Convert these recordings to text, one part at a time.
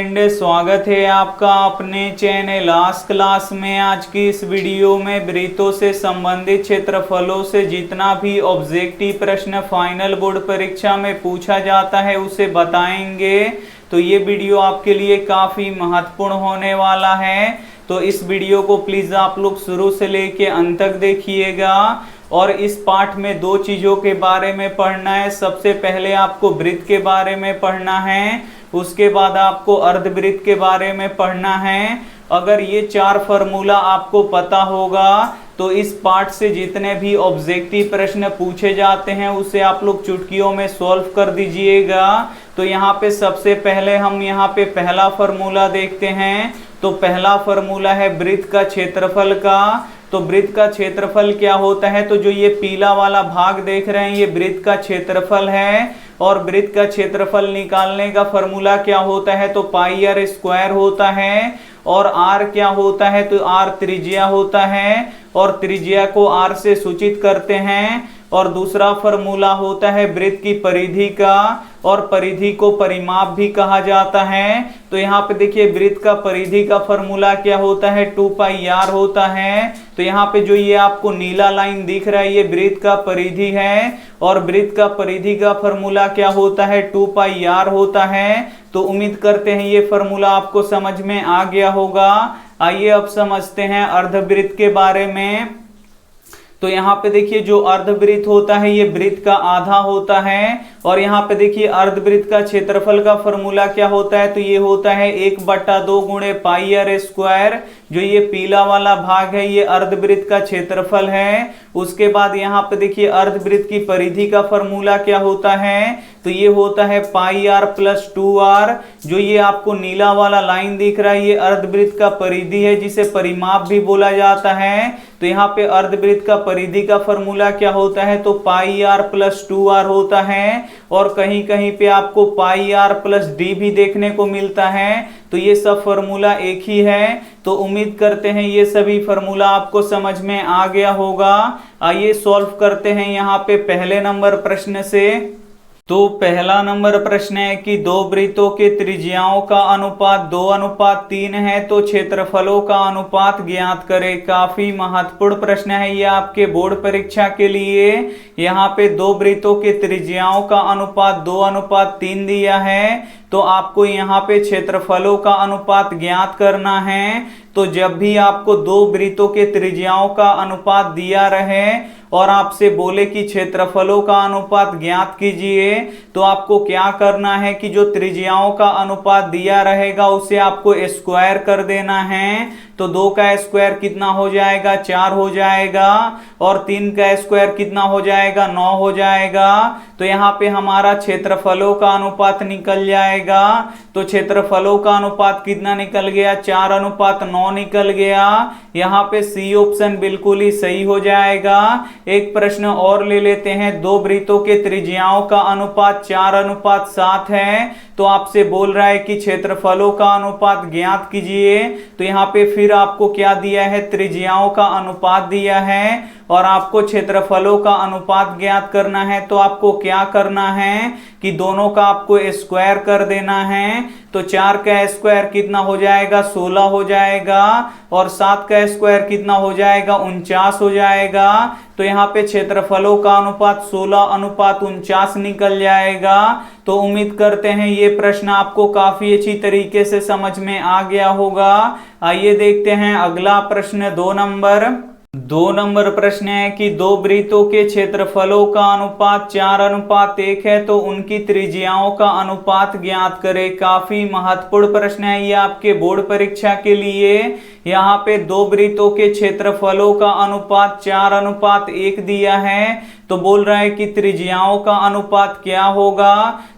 स्वागत है आपका अपने चैनल आज क्लास में। आज की इस वीडियो में वृत्तों से संबंधित क्षेत्रफलों से जितना भी ऑब्जेक्टिव प्रश्न फाइनल बोर्ड परीक्षा में पूछा जाता है उसे बताएंगे। तो ये वीडियो आपके लिए काफ़ी महत्वपूर्ण होने वाला है, तो इस वीडियो को प्लीज़ आप लोग शुरू से लेके अंत तक देखिएगा। और इस पाठ में दो चीज़ों के बारे में पढ़ना है। सबसे पहले आपको वृत्त के बारे में पढ़ना है, उसके बाद आपको अर्धवृत्त के बारे में पढ़ना है। अगर ये चार फॉर्मूला आपको पता होगा तो इस पाठ से जितने भी ऑब्जेक्टिव प्रश्न पूछे जाते हैं उसे आप लोग चुटकियों में सॉल्व कर दीजिएगा। तो यहाँ पे सबसे पहले हम यहाँ पे पहला फॉर्मूला देखते हैं। तो पहला फॉर्मूला है वृत्त का क्षेत्रफल का। तो वृत्त का क्षेत्रफल क्या होता है, तो जो ये पीला वाला भाग देख रहे हैं ये वृत्त का क्षेत्रफल है। और वृत्त का क्षेत्रफल निकालने का फॉर्मूला क्या होता है, तो पाई आर स्क्वायर होता है। और आर क्या होता है, तो आर त्रिज्या होता है और त्रिज्या को आर से सूचित करते हैं। और दूसरा फॉर्मूला होता है वृत्त की परिधि का, और परिधि को परिमाप भी कहा जाता है। तो यहाँ पे देखिए वृत्त का परिधि का फॉर्मूला क्या होता है, 2 पाई आर होता है। तो यहाँ पे जो ये आपको नीला लाइन दिख रहा है ये वृत्त का परिधि है, और वृत्त का परिधि का फॉर्मूला क्या होता है, 2 पाई आर होता है। तो उम्मीद करते हैं ये फॉर्मूला आपको समझ में आ गया होगा। आइए अब समझते हैं अर्धवृत्त के बारे में। तो यहाँ पे देखिए जो अर्धवृत्त होता है ये वृत्त का आधा होता है। और यहाँ पे देखिए अर्धवृत्त का क्षेत्रफल का फॉर्मूला क्या होता है, तो ये होता है 1/2 गुणे पाई आर स्क्वायर। जो ये पीला वाला भाग है ये अर्धवृत्त का क्षेत्रफल है। उसके बाद यहाँ पे देखिए अर्धवृत्त की परिधि का फॉर्मूला क्या होता है, तो ये होता है पाई आर प्लस 2r। जो ये आपको नीला वाला लाइन दिख रहा है ये अर्धवृत्त का परिधि है जिसे परिमाप भी बोला जाता है। तो यहाँ पे अर्धवृत्त का परिधि का फॉर्मूला क्या होता है, तो पाई आर प्लस 2r होता है। और कहीं कहीं पे आपको पाई आर प्लस डी भी देखने को मिलता है। तो ये सब फॉर्मूला एक ही है। तो उम्मीद करते हैं ये सभी फॉर्मूला आपको समझ में आ गया होगा। आइए सॉल्व करते हैं यहाँ पे पहले नंबर प्रश्न से। तो पहला नंबर प्रश्न है कि दो वृत्तों के त्रिज्याओं का अनुपात 2:3 है, तो क्षेत्रफलों का अनुपात ज्ञात करें। काफी महत्वपूर्ण प्रश्न है ये आपके बोर्ड परीक्षा के लिए। यहाँ पे दो वृत्तों के त्रिज्याओं का अनुपात 2:3 दिया है, तो आपको यहाँ पे क्षेत्रफलों का अनुपात ज्ञात करना है। तो जब भी आपको दो वृत्तों के त्रिज्याओं का अनुपात दिया रहे और आपसे बोले कि क्षेत्रफलों का अनुपात ज्ञात कीजिए, तो आपको क्या करना है कि जो त्रिज्याओं का अनुपात दिया रहेगा उसे आपको स्क्वायर कर देना है। तो 2 का स्क्वायर कितना हो जाएगा, 4 हो जाएगा। और 3 का स्क्वायर कितना हो जाएगा, 9 हो जाएगा। तो यहाँ पे हमारा क्षेत्रफलों का अनुपात निकल जाएगा। तो क्षेत्रफलों का अनुपात कितना निकल गया, 4:9 निकल गया। यहाँ पे सी ऑप्शन बिल्कुल ही सही हो जाएगा। एक प्रश्न और ले लेते हैं। दो वृत्तों के त्रिज्याओं का अनुपात 4:7 है, तो आपसे बोल रहा है कि क्षेत्रफलों का अनुपात ज्ञात कीजिए। तो यहाँ पे फिर आपको क्या दिया है, त्रिज्याओं का अनुपात दिया है और आपको क्षेत्रफलों का अनुपात ज्ञात करना है। तो आपको क्या करना है कि दोनों का आपको स्क्वायर कर देना है। तो 4 का स्क्वायर कितना हो जाएगा, 16 हो जाएगा। और 7 का स्क्वायर कितना हो जाएगा, 49 हो जाएगा। तो यहाँ पे क्षेत्रफलों का अनुपात 16:49 निकल जाएगा। तो उम्मीद करते हैं ये प्रश्न आपको काफी अच्छी तरीके से समझ में आ गया होगा। आइए देखते हैं अगला प्रश्न 2 नंबर प्रश्न है कि दो वृत्तों के क्षेत्रफलों का अनुपात 4:1 है, तो उनकी त्रिज्याओं का अनुपात ज्ञात करें। काफी महत्वपूर्ण प्रश्न है ये आपके बोर्ड परीक्षा के लिए। यहाँ पे दो वृत्तों के क्षेत्रफलों का अनुपात 4:1 दिया है, तो बोल रहा है कि त्रिज्याओं का अनुपात क्या होगा।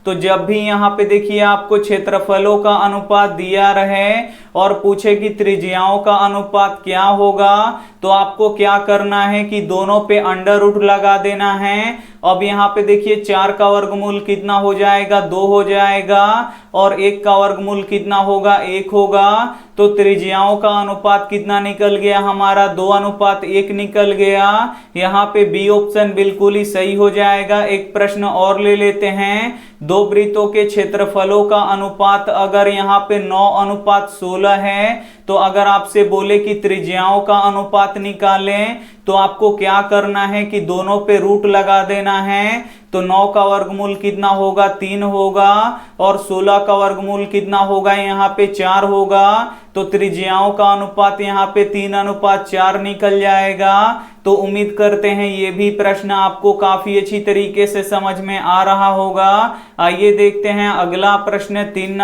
तो जब भी यहाँ पे देखिए आपको क्षेत्रफलों का अनुपात दिया रहे और पूछे कि त्रिज्याओं का अनुपात क्या होगा, तो आपको क्या करना है कि दोनों पे अंडर रूट लगा देना है। अब यहाँ पे देखिए 4 का वर्गमूल कितना हो जाएगा, 2 हो जाएगा। और 1 का वर्गमूल कितना होगा, 1 होगा। तो त्रिज्याओं का अनुपात कितना निकल गया हमारा, 2:1 निकल गया। यहाँ पे बी ऑप्शन बिल्कुल ही सही हो जाएगा। एक प्रश्न और ले लेते हैं। दो वृत्तों के क्षेत्रफलों का अनुपात अगर यहाँ पे 9:16 है, तो अगर आपसे बोले कि त्रिज्याओं का अनुपात निकालें तो आपको क्या करना है कि दोनों पे रूट लगा देना है। तो 9 का वर्गमूल कितना होगा, 3 होगा, और 16 का वर्गमूल कितना होगा, यहाँ पे 4 होगा। तो त्रिज्याओं का अनुपात यहाँ पे 3:4 निकल जाएगा। तो उम्मीद करते हैं ये भी प्रश्न आपको काफी अच्छी तरीके से समझ में आ रहा होगा। आइए देखते हैं अगला प्रश्न 3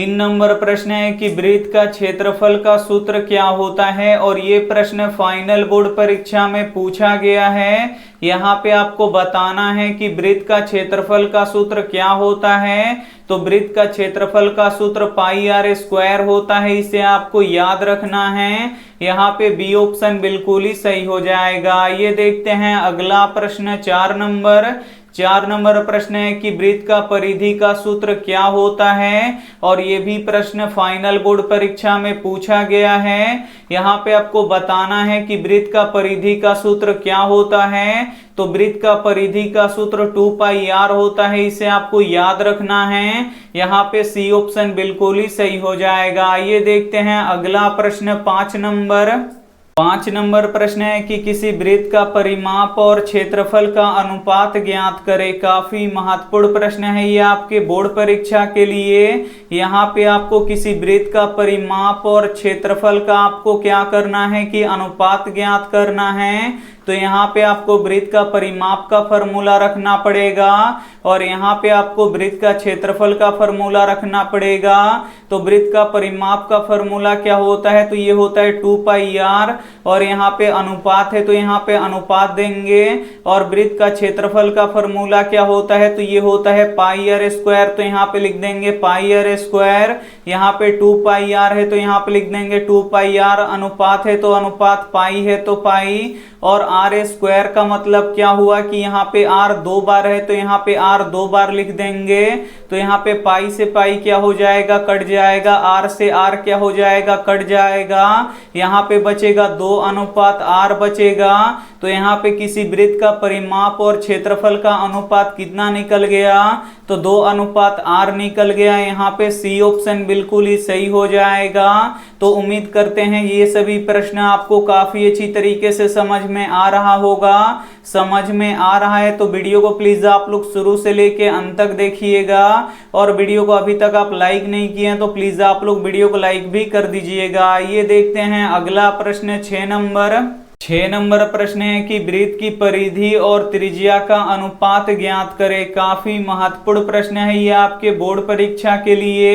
नंबर प्रश्न है कि वृत्त का क्षेत्रफल का सूत्र क्या होता है, और ये प्रश्न फाइनल बोर्ड परीक्षा में पूछा गया है। यहाँ पे आपको बताना है कि वृत्त का क्षेत्रफल का सूत्र क्या होता है। तो वृत्त का क्षेत्रफल का सूत्र पाई आर स्क्वायर होता है, इसे आपको याद रखना है। यहाँ पे बी ऑप्शन बिल्कुल ही सही हो जाएगा। ये देखते हैं अगला प्रश्न 4 नंबर प्रश्न है कि वृत्त का परिधि का सूत्र क्या होता है, और ये भी प्रश्न फाइनल बोर्ड परीक्षा में पूछा गया है। यहाँ पे आपको बताना है कि वृत्त का परिधि का सूत्र क्या होता है। तो वृत्त का परिधि का सूत्र 2πr होता है, इसे आपको याद रखना है। यहाँ पे सी ऑप्शन बिल्कुल ही सही हो जाएगा। ये देखते हैं अगला प्रश्न 5 नंबर प्रश्न है कि किसी वृत्त का परिमाप और क्षेत्रफल का अनुपात ज्ञात करें। काफी महत्वपूर्ण प्रश्न है ये आपके बोर्ड परीक्षा के लिए। यहाँ पे आपको किसी वृत्त का परिमाप और क्षेत्रफल का आपको क्या करना है कि अनुपात ज्ञात करना है। तो यहाँ पे आपको वृत्त का परिमाप का फॉर्मूला रखना पड़ेगा, और यहाँ पे आपको वृत्त का क्षेत्रफल का फॉर्मूला रखना पड़ेगा। तो वृत्त का परिमाप का फॉर्मूला क्या होता है, तो ये होता है 2πr, और यहाँ पे अनुपात है तो यहाँ पे अनुपात देंगे। और वृत्त का क्षेत्रफल का फॉर्मूला क्या होता है, तो ये होता है πr², तो यहाँ पे लिख देंगे πr²। यहाँ पे 2πr है तो यहाँ पे लिख देंगे 2πr। अनुपात है तो अनुपात, पाई है तो पाई, और r² का मतलब क्या हुआ कि यहाँ पे r 2 बार है तो यहाँ पे r 2 बार लिख देंगे। तो यहाँ पे पाई से पाई क्या हो जाएगा, कट जाएगा, r से r क्या हो जाएगा, कट जाएगा। यहाँ पे बचेगा 2:r बचेगा। तो यहाँ पे किसी वृत्त का परिमाप और क्षेत्रफल का अनुपात कितना निकल गया, तो 2:r निकल गया। यहाँ पे सी ऑप्शन बिल्कुल ही सही हो जाएगा। तो उम्मीद करते हैं ये सभी प्रश्न आपको काफी अच्छी तरीके से समझ में आ रहा होगा। समझ में आ रहा है तो वीडियो को प्लीज आप लोग शुरू से लेके अंत तक देखिएगा, और वीडियो को अभी तक आप लाइक नहीं किए हैं तो प्लीज आप लोग वीडियो को लाइक भी कर दीजिएगा। ये देखते हैं अगला प्रश्न 6 नंबर प्रश्न है कि वृत्त की परिधि और त्रिज्या का अनुपात ज्ञात करें। काफी महत्वपूर्ण प्रश्न है ये आपके बोर्ड परीक्षा के लिए।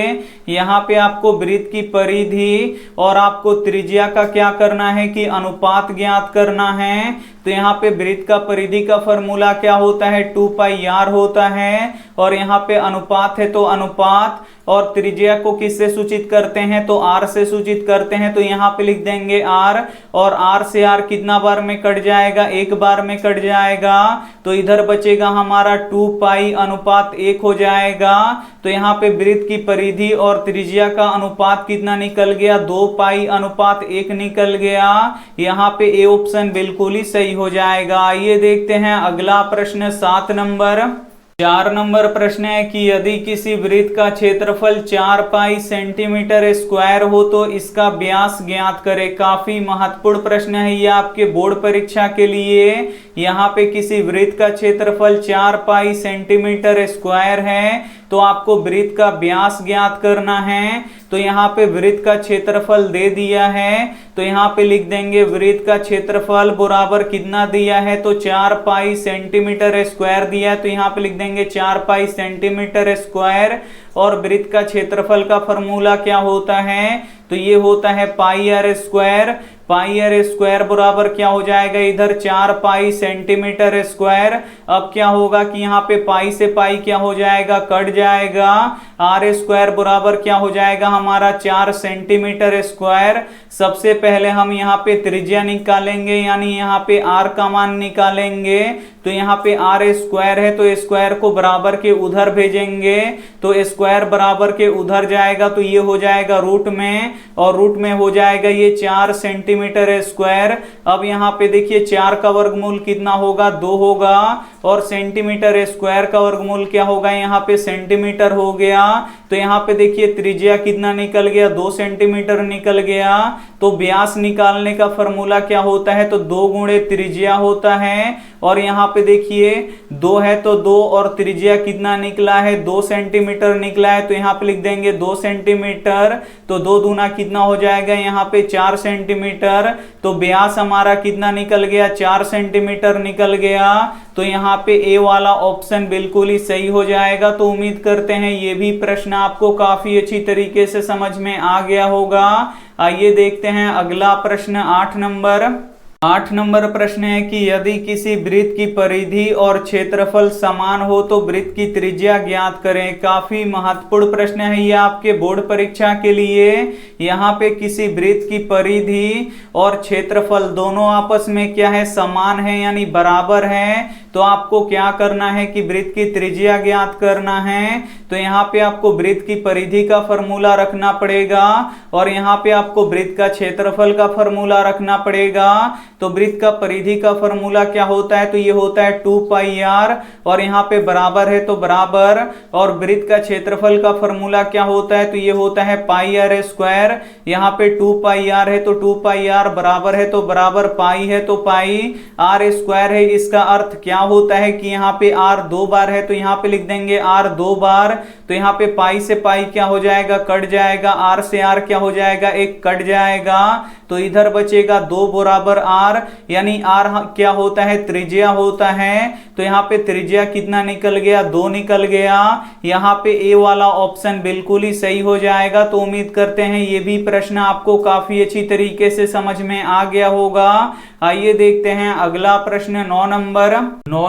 यहाँ पे आपको वृत्त की परिधि और आपको त्रिज्या का क्या करना है कि अनुपात ज्ञात करना है। तो यहाँ पे वृत्त का परिधि का फॉर्मूला क्या होता है, 2πr होता है, और यहाँ पे अनुपात है तो अनुपात, और त्रिज्या को किससे सूचित करते हैं, तो r से सूचित करते हैं। तो यहाँ पे लिख देंगे r, और r से r कितना बार में कट जाएगा, 1 बार में कट जाएगा। तो इधर बचेगा हमारा 2π/1 हो जाएगा। तो यहाँ पे वृत्त की परिधि और त्रिज्या का अनुपात कितना निकल गया, 2π/1 निकल गया। यहाँ पे ए ऑप्शन बिल्कुल ही सही हो जाएगा। ये देखते हैं अगला प्रश्न 4 नंबर प्रश्न है कि यदि किसी वृत्त का क्षेत्रफल 4π सेंटीमीटर स्क्वायर हो तो इसका व्यास ज्ञात करें। काफी महत्वपूर्ण प्रश्न है ये आपके बोर्ड परीक्षा के लिए। यहाँ पे किसी वृत्त का क्षेत्रफल 4π सेंटीमीटर स्क्वायर है तो आपको वृत्त का व्यास ज्ञात करना है। तो यहाँ पे वृत्त का क्षेत्रफल दे दिया है, तो यहाँ पे लिख देंगे वृत्त का क्षेत्रफल बराबर कितना दिया है, तो 4π सेंटीमीटर स्क्वायर दिया है। तो यहाँ पे लिख देंगे 4π सेंटीमीटर स्क्वायर। और वृत्त का क्षेत्रफल का फॉर्मूला क्या होता है, तो ये होता है πr²। πr² बराबर क्या हो जाएगा, इधर 4π सेंटीमीटर स्क्वायर। अब क्या होगा कि यहाँ पे पाई से पाई क्या हो जाएगा, कट जाएगा। r² बराबर क्या हो जाएगा हमारा 4 सेंटीमीटर स्क्वायर। सबसे पहले हम यहाँ पे त्रिज्या निकालेंगे, यानी यहाँ पे r का मान निकालेंगे। तो यहाँ पे r² है तो स्क्वायर को बराबर के उधर भेजेंगे, तो स्क्वायर बराबर के उधर जाएगा तो ये हो जाएगा रूट में, और रूट में हो जाएगा ये 4 सेंटीमीटर स्क्वायर। अब यहाँ पे देखिए 4 का वर्गमूल कितना होगा, 2 होगा, और सेंटीमीटर स्क्वायर का वर्गमूल क्या होगा, यहाँ पे सेंटीमीटर हो गया। तो यहाँ पे देखिए त्रिज्या कितना निकल गया, 2 सेंटीमीटर निकल गया। तो व्यास निकालने का फॉर्मूला क्या होता है, तो 2 गुणे त्रिज्या होता है। और यहाँ पे देखिए 2 है तो 2 और त्रिज्या कितना निकला है, 2 सेंटीमीटर निकला है। तो यहाँ पे लिख देंगे 2 सेंटीमीटर, तो 2 दूना कितना हो जाएगा, यहाँ पे 4 सेंटीमीटर। तो व्यास हमारा कितना निकल गया, 4 सेंटीमीटर निकल गया। तो यहाँ पे ए वाला ऑप्शन बिल्कुल ही सही हो जाएगा। तो उम्मीद करते हैं ये भी प्रश्न आपको काफी अच्छी तरीके से समझ में आ गया होगा। आइए देखते हैं अगला प्रश्न 8 नंबर प्रश्न है कि यदि किसी वृत्त की परिधि और क्षेत्रफल समान हो तो वृत्त की त्रिज्या ज्ञात करें। काफी महत्वपूर्ण प्रश्न है ये आपके बोर्ड परीक्षा के लिए। यहाँ पे किसी वृत्त की परिधि और क्षेत्रफल दोनों आपस में क्या है, समान है यानी बराबर है। तो आपको क्या करना है कि वृत्त की त्रिज्या ज्ञात करना है। तो यहाँ पे आपको वृत्त की परिधि का फॉर्मूला रखना पड़ेगा और यहाँ पे आपको वृत्त का क्षेत्रफल का फॉर्मूला रखना पड़ेगा। तो वृत्त का परिधि का फॉर्मूला क्या होता है, तो ये होता है 2 पाई r और यहाँ पे बराबर है तो बराबर। और वृत्त का क्षेत्रफल का फॉर्मूला क्या होता है, तो ये होता है पाई r स्क्वायर। यहाँ पे 2 पाई r है तो 2 पाई r, बराबर है तो बराबर, पाई है तो पाई r स्क्वायर है। इसका अर्थ क्या होता है कि यहाँ पे r 2 बार है तो यहाँ पे लिख देंगे r 2 बार। तो यहाँ पे पाई से पाई क्या हो जाएगा, कट जाएगा। r से r क्या हो जाएगा, 1 कट जाएगा। तो इधर बचेगा 2 बराबर r, यानी r क्या होता है, त्रिज्या होता है। तो यहाँ पे त्रिज्या कितना निकल गया, 2 निकल गया। यहाँ पे ए वाला ऑप्शन बिल्कुल ही सही हो जाएगा। तो उम्मीद करते हैं ये भी प्रश्न आपको काफी अच्छी तरीके से समझ में आ गया होगा। आइए देखते हैं अगला प्रश्न 9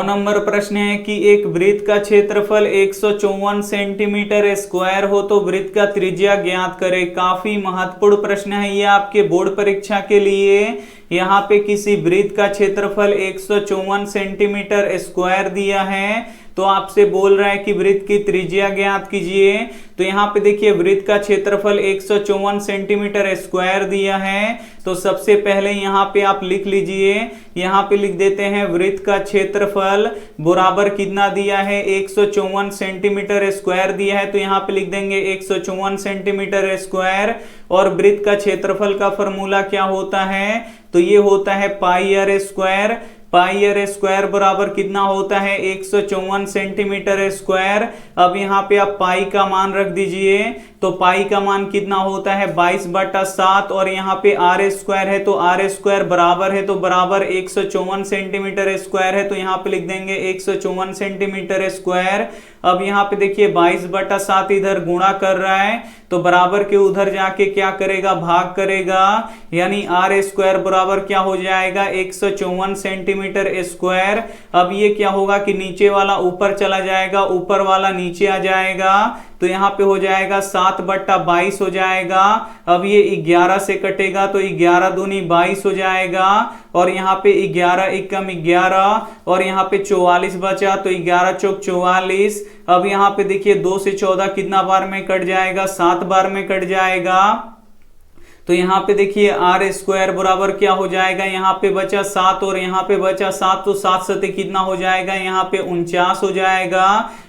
नंबर प्रश्न है कि एक वृत्त का क्षेत्रफल 154 सेंटीमीटर स्क्वायर हो तो वृत्त का त्रिज्या ज्ञात करें। काफी महत्वपूर्ण प्रश्न है ये आपके बोर्ड परीक्षा के लिए। यहाँ पे किसी वृत्त का क्षेत्रफल 154 सेंटीमीटर स्क्वायर दिया है। तो आपसे बोल रहा है कि वृत्त की त्रिज्या ज्ञात कीजिए। तो यहाँ पे देखिए वृत्त का क्षेत्रफल 154 सेंटीमीटर स्क्वायर दिया है। तो सबसे पहले यहाँ पे आप लिख लीजिए, यहाँ पे लिख देते हैं वृत्त का क्षेत्रफल बराबर कितना दिया है, 154 सेंटीमीटर स्क्वायर दिया है। तो यहाँ पे लिख देंगे 154 सेंटीमीटर स्क्वायर। और वृत्त का क्षेत्रफल का फॉर्मूला क्या होता है, तो ये होता है पाई r स्क्वायर। पाई r स्क्वायर बराबर कितना होता है, 154 सेंटीमीटर स्क्वायर। अब यहाँ पे आप पाई का मान रख दीजिए। तो पाई का मान कितना होता है, 22/7। और यहाँ पे r स्क्वायर है तो r स्क्वायर बराबर है तो बराबर 154 सेंटीमीटर स्क्वायर है। तो यहाँ पे लिख देंगे 154 सेंटीमीटर स्क्वायर। अब यहाँ पे देखिए 22/7 इधर गुणा कर रहा है तो बराबर के उधर जाके क्या करेगा, भाग करेगा। यानी r स्क्वायर बराबर क्या हो जाएगा, 154 सेंटीमीटर स्क्वायर। अब ये क्या होगा कि नीचे वाला ऊपर चला जाएगा, ऊपर वाला नीचे आ जाएगा। तो यहाँ पे हो जाएगा 7/22 हो जाएगा। अब ये 11 से कटेगा तो 11 दूनी 22 हो जाएगा। और यहाँ पे 11 एकम 11 और यहाँ पे 44 बचा तो 11 चौक 44। अब यहाँ पे देखिए 2 से 14 कितना बार में कट जाएगा, 7 बार में कट जाएगा। तो यहाँ पे देखिए r स्क्वायर बराबर क्या हो जाएगा, यहाँ पे बचा 7 और यहाँ पे बचा 7। तो 7 सते कितना हो जाएगा, यहाँ पे 49 हो जाएगा।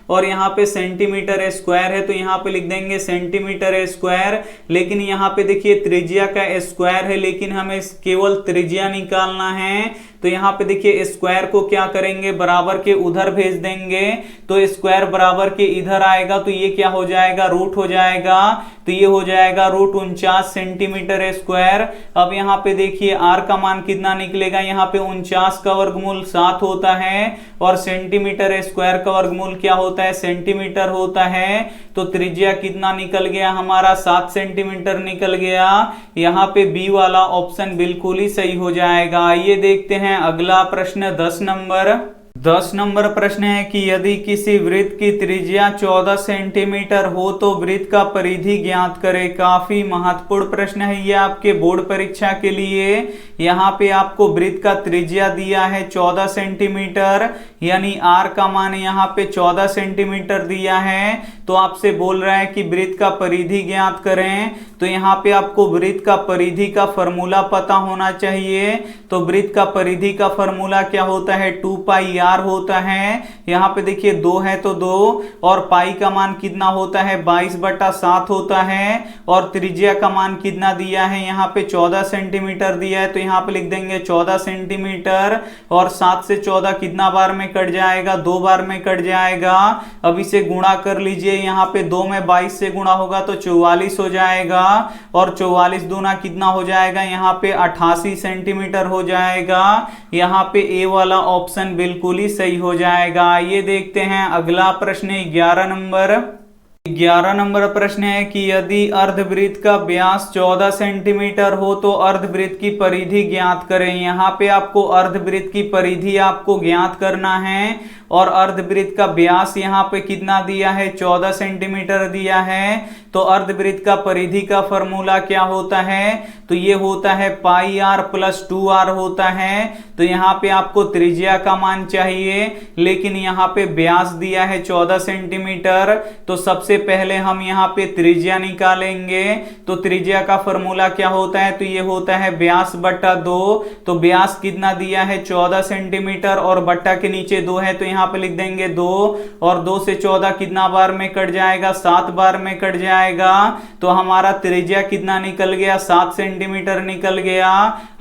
और यहाँ पे सेंटीमीटर स्क्वायर है तो यहाँ पे लिख देंगे सेंटीमीटर स्क्वायर। लेकिन यहाँ पे देखिए त्रिज्या का स्क्वायर है, लेकिन हमें केवल त्रिज्या निकालना है। तो यहाँ पे देखिए स्क्वायर को क्या करेंगे, बराबर के उधर भेज देंगे। तो स्क्वायर बराबर के इधर आएगा तो ये क्या हो जाएगा, रूट हो जाएगा। तो ये हो जाएगा रूट 49 सेंटीमीटर स्क्वायर। अब यहाँ पे देखिए r का मान कितना निकलेगा, यहाँ पे 49 का वर्गमूल 7 होता है और सेंटीमीटर स्क्वायर का वर्गमूल क्या होता है, सेंटीमीटर होता है। तो त्रिज्या कितना निकल गया हमारा, 7 सेंटीमीटर निकल गया। यहाँ पे बी वाला ऑप्शन बिल्कुल ही सही हो जाएगा। आइए देखते हैं अगला प्रश्न 10 नंबर प्रश्न है कि यदि किसी वृत्त की त्रिज्या 14 सेंटीमीटर हो तो वृत्त का परिधि ज्ञात करें। काफी महत्वपूर्ण प्रश्न है ये आपके बोर्ड परीक्षा के लिए। यहाँ पे आपको वृत्त का त्रिज्या दिया है 14 सेंटीमीटर, यानी r का मान यहाँ पे 14 सेंटीमीटर दिया है। तो आपसे बोल रहा है कि वृत्त का परिधि ज्ञात करें। तो यहाँ पे आपको वृत्त का परिधि का फॉर्मूला पता होना चाहिए। तो वृत्त का परिधि का फॉर्मूला क्या होता है, 2 पाई r होता है। यहाँ पे देखिए 2 है तो 2, और पाई का मान कितना होता है, 22/7 होता है। और त्रिज्या का मान कितना दिया है, यहाँ पे 14 सेंटीमीटर दिया है, तो यहाँ पे लिख देंगे 14 सेंटीमीटर। और 7 से 14 कितना बार में कट जाएगा, 2 बार में कट जाएगा। अब इसे गुणा कर लीजिए, यहाँ पे 2 में 22 से गुणा होगा तो 44 हो जाएगा। और 44 दूना कितना हो जाएगा, यहाँ पे 88 सेंटीमीटर हो जाएगा। यहाँ पे ए वाला ऑप्शन बिल्कुल ही सही हो जाएगा। ये देखते हैं अगला प्रश्न 11 नंबर प्रश्न है कि यदि अर्धवृत्त का व्यास 14 सेंटीमीटर हो तो अर्धवृत्त की परिधि ज्ञात करें। यहाँ पे आपको अर्धवृत्त की परिधि आपको ज्ञात करना है, और अर्धवृत्त का व्यास यहाँ पे कितना दिया है, 14 सेंटीमीटर दिया है। तो अर्धवृत्त का परिधि का फॉर्मूला क्या होता है, तो ये होता है पाई r प्लस 2r होता है। तो यहाँ पे आपको त्रिज्या का मान चाहिए, लेकिन यहाँ पे व्यास दिया है 14 सेंटीमीटर। तो सबसे पहले हम यहाँ पे त्रिज्या निकालेंगे। तो त्रिज्या का फॉर्मूला क्या होता है, तो ये होता है व्यास बट्टा 2। तो व्यास कितना दिया है, 14 सेंटीमीटर, और बट्टा के नीचे 2 है, तो यहाँ पे लिख देंगे 2। और 2 से 14 कितना बार में कट जाएगा, 7 बार में कट जाएगा। तो हमारा त्रिज्या कितना निकल गया, 7 सेंटीमीटर निकल गया।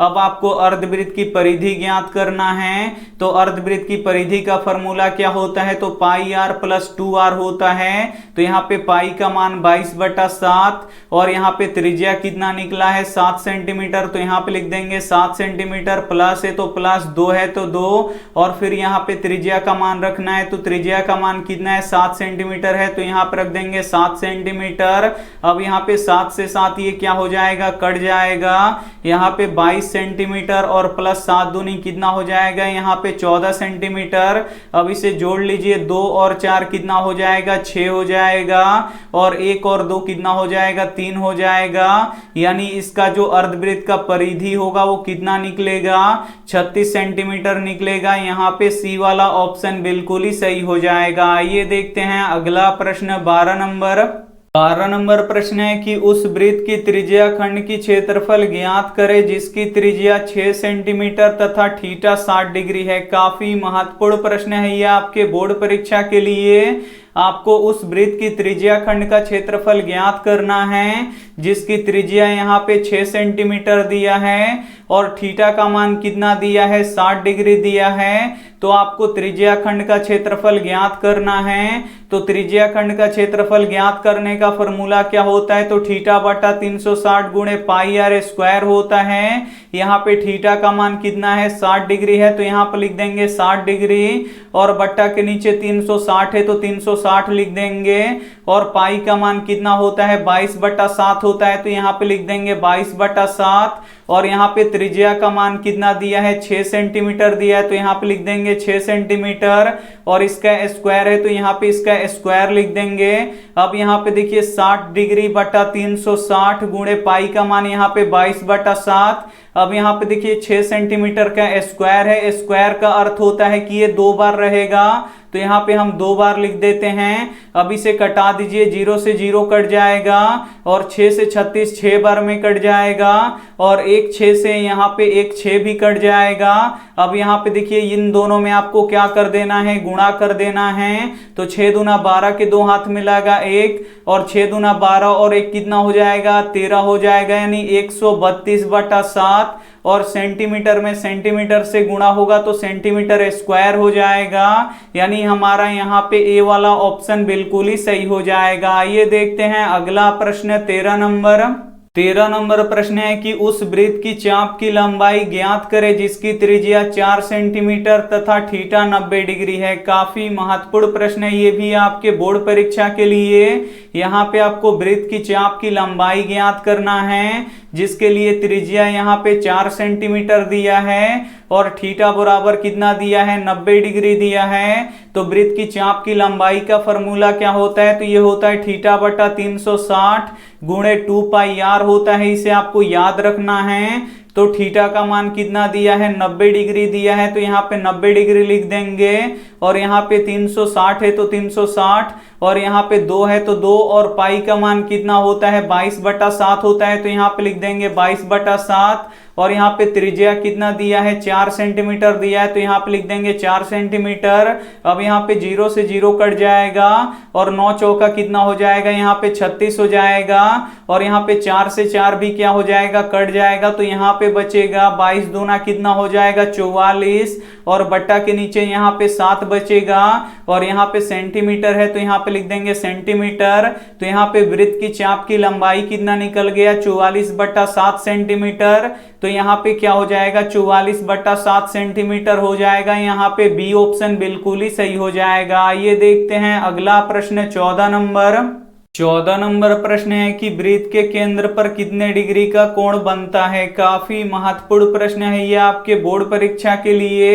अब आपको अर्धवृत्त की परिधि ज्ञात करना है। तो अर्धवृत्त की परिधि का फॉर्मूला क्या होता है, तो पाई r प्लस 2r होता है। तो यहाँ पे पाई का मान 22/7, और यहाँ पे त्रिज्या कितना निकला है, 7 सेंटीमीटर। तो यहाँ पे लिख देंगे 7 सेंटीमीटर, प्लस है तो प्लस, 2 है तो 2, और फिर यहाँ पे त्रिज्या का मान रखना है। तो त्रिज्या का मान कितना है, 7 सेंटीमीटर है, तो यहाँ पे रख देंगे 7 सेंटीमीटर। अब यहाँ पे 7 से 7 ये क्या हो जाएगा, कट जाएगा। यहाँ पे 22 सेंटीमीटर और प्लस 7 दूनी कितना हो जाएगा, यहाँ पे 14 सेंटीमीटर। अब इसे जोड़ लीजिए, 2 और 4 कितना हो जाएगा, 6 हो जाएगा। और 1 और 2 कितना हो जाएगा, 3 हो जाएगा। यानी इसका जो अर्धवृत्त का परिधि होगा वो कितना निकलेगा, 36 सेंटीमीटर निकलेगा। यहाँ पे सी वाला ऑप्शन बिल्कुल ही सही हो जाएगा। ये देखते हैं अगला प्रश्न 12 नंबर प्रश्न है कि उस वृत्त की त्रिज्या खंड की क्षेत्रफल ज्ञात करें जिसकी त्रिज्या 6 सेंटीमीटर तथा थीटा 60 डिग्री है। काफी महत्वपूर्ण प्रश्न है ये आपके बोर्ड परीक्षा के लिए। आपको उस वृत्त की त्रिज्या खंड का क्षेत्रफल ज्ञात करना है जिसकी त्रिज्या यहाँ पे 6 सेंटीमीटर दिया है, और थीटा का मान कितना दिया है, 60 डिग्री दिया है। तो आपको त्रिज्या खंड का क्षेत्रफल ज्ञात करना है। तो त्रिज्या खंड का क्षेत्रफल ज्ञात करने का फॉर्मूला क्या होता है, तो थीटा बटा 360 गुणे पाई r स्क्वायर होता है। यहाँ पे थीटा का मान कितना है, 60 डिग्री है, तो यहाँ पर लिख देंगे 60 डिग्री, और बट्टा के नीचे 360 है तो 360 लिख देंगे। और पाई का मान कितना होता है, 22/7 होता है, तो यहाँ पे लिख देंगे 22/7। और यहाँ पे त्रिज्या का मान कितना दिया है, 6 सेंटीमीटर दिया है, तो यहाँ पे लिख देंगे 6 सेंटीमीटर। और इसका स्क्वायर है तो यहाँ पे इसका स्क्वायर लिख देंगे। अब यहाँ पे देखिए 60 डिग्री बटा 360 गुणे पाई का मान यहाँ पे 22/7। अब यहाँ पे देखिए 6 सेंटीमीटर का स्क्वायर है, स्क्वायर का अर्थ होता है कि ये 2 बार रहेगा, तो यहाँ पे हम 2 बार लिख देते हैं। अब इसे कटा दीजिए, 0 से 0 कट जाएगा, और 6 से 36 6 बार में कट जाएगा, और 1 6 से यहाँ पे 1 6 भी कट जाएगा। अब यहाँ पे देखिए इन दोनों में आपको क्या कर देना है, गुणा कर देना है। तो 6 दूना 12 के 2 हाथ मिलाएगा 1, और 6 दूना 12 और 1 कितना हो जाएगा, 13 हो जाएगा, यानी 132/7। और सेंटीमीटर में सेंटीमीटर से गुणा होगा तो सेंटीमीटर स्क्वायर हो जाएगा। यानी हमारा यहाँ पे ए वाला ऑप्शन बिल्कुल ही सही हो जाएगा। ये देखते हैं अगला प्रश्न 13 नंबर प्रश्न है कि उस वृत्त की चाप की लंबाई ज्ञात करें जिसकी त्रिज्या 4 सेंटीमीटर तथा थीटा 90 डिग्री है। काफी महत्वपूर्ण प्रश्न है ये भी आपके बोर्ड परीक्षा के लिए। यहाँ पे आपको वृत्त की चाप की लंबाई ज्ञात करना है जिसके लिए त्रिज्या यहाँ पे 4 सेंटीमीटर दिया है, और थीटा बराबर कितना दिया है, 90 डिग्री दिया है। तो वृत्त की चाप की लंबाई का फॉर्मूला क्या होता है, तो ये होता है थीटा बटा 360 गुणे 2 पाई r होता है। इसे आपको याद रखना है। तो थीटा का मान कितना दिया है, 90 डिग्री दिया है, तो यहाँ पे 90 डिग्री लिख देंगे। और यहाँ पे 360 है तो 360, और यहाँ पे 2 है तो 2, और पाई का मान कितना होता है, 22/7 होता है, तो यहाँ पे लिख देंगे 22/7। और यहाँ पे त्रिज्या कितना दिया है, 4 सेंटीमीटर दिया है, तो यहाँ पे लिख देंगे 4 सेंटीमीटर। अब यहाँ पे 0 से 0 कट जाएगा, और 9 चौका कितना हो जाएगा, यहाँ पे 36 हो जाएगा। और यहाँ पे 4 से 4 भी क्या हो जाएगा, कट जाएगा, तो यहाँ पे बचेगा 22 दूना कितना हो जाएगा, 44, और बट्टा के नीचे यहाँ पे 7 बचेगा। और यहाँ पे सेंटीमीटर है तो यहाँ पे लिख देंगे सेंटीमीटर। तो यहाँ पे वृत्त की चाप की लंबाई कितना निकल गया, 44/7 सेंटीमीटर। तो यहाँ पे क्या हो जाएगा, 44/7 सेंटीमीटर हो जाएगा। यहाँ पे बी ऑप्शन बिल्कुल ही सही हो जाएगा। ये देखते हैं अगला प्रश्न 14 नंबर। 14 नंबर प्रश्न है कि वृत्त के केंद्र पर कितने डिग्री का कोण बनता है। काफी महत्वपूर्ण प्रश्न है ये आपके बोर्ड परीक्षा के लिए।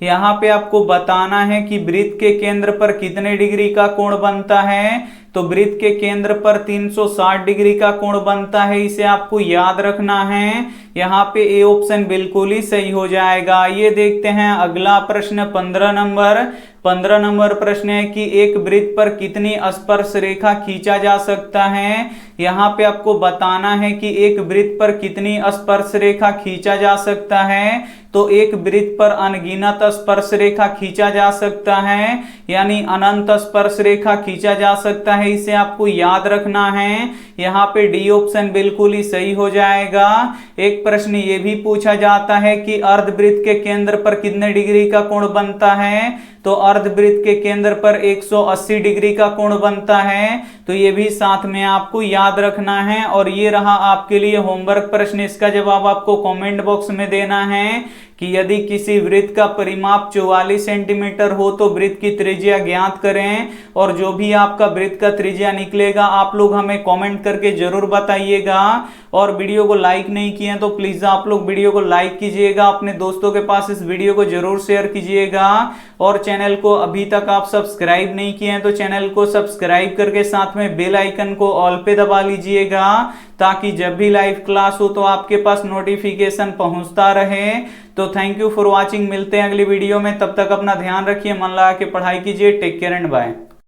यहाँ पे आपको बताना है कि वृत्त के केंद्र पर कितने डिग्री का कोण बनता है। तो वृत्त के केंद्र पर 360 डिग्री का कोण बनता है, इसे आपको याद रखना है। यहाँ पे ए ऑप्शन बिल्कुल ही सही हो जाएगा। ये देखते हैं अगला प्रश्न 15 नंबर। 15 नंबर प्रश्न है कि एक वृत्त पर कितनी स्पर्श रेखा खींचा जा सकता है। यहाँ पे आपको बताना है कि एक वृत्त पर कितनी स्पर्श रेखा खींचा जा सकता है। तो एक वृत्त पर अनगिनत स्पर्श रेखा खींचा जा सकता है, यानी अनंत स्पर्श रेखा खींचा जा सकता है, इसे आपको याद रखना है। यहाँ पे डी ऑप्शन बिल्कुल ही सही हो जाएगा। एक प्रश्न ये भी पूछा जाता है कि अर्धवृत्त के केंद्र पर कितने डिग्री का कोण बनता है। तो अर्धवृत्त के केंद्र पर 180 डिग्री का कोण बनता है, तो ये भी साथ में आपको याद रखना है। और ये रहा आपके लिए होमवर्क प्रश्न। इसका जवाब आपको कमेंट बॉक्स में देना है कि यदि किसी वृत्त का परिमाप 44 सेंटीमीटर हो तो वृत्त की त्रिज्या ज्ञात करें। और जो भी आपका वृत्त का त्रिज्या निकलेगा आप लोग हमें कमेंट करके जरूर बताइएगा। और वीडियो को लाइक नहीं किए तो प्लीज आप लोग वीडियो को लाइक कीजिएगा, अपने दोस्तों के पास इस वीडियो को जरूर शेयर कीजिएगा। और चैनल को अभी तक आप सब्सक्राइब नहीं किए हैं तो चैनल को सब्सक्राइब करके साथ में बेल आइकन को ऑल पे दबा लीजिएगा, ताकि जब भी लाइव क्लास हो तो आपके पास नोटिफिकेशन पहुंचता रहे। तो थैंक यू फॉर वॉचिंग। मिलते हैं अगली वीडियो में, तब तक अपना ध्यान रखिए, मन लगा के पढ़ाई कीजिए। Take care and bye.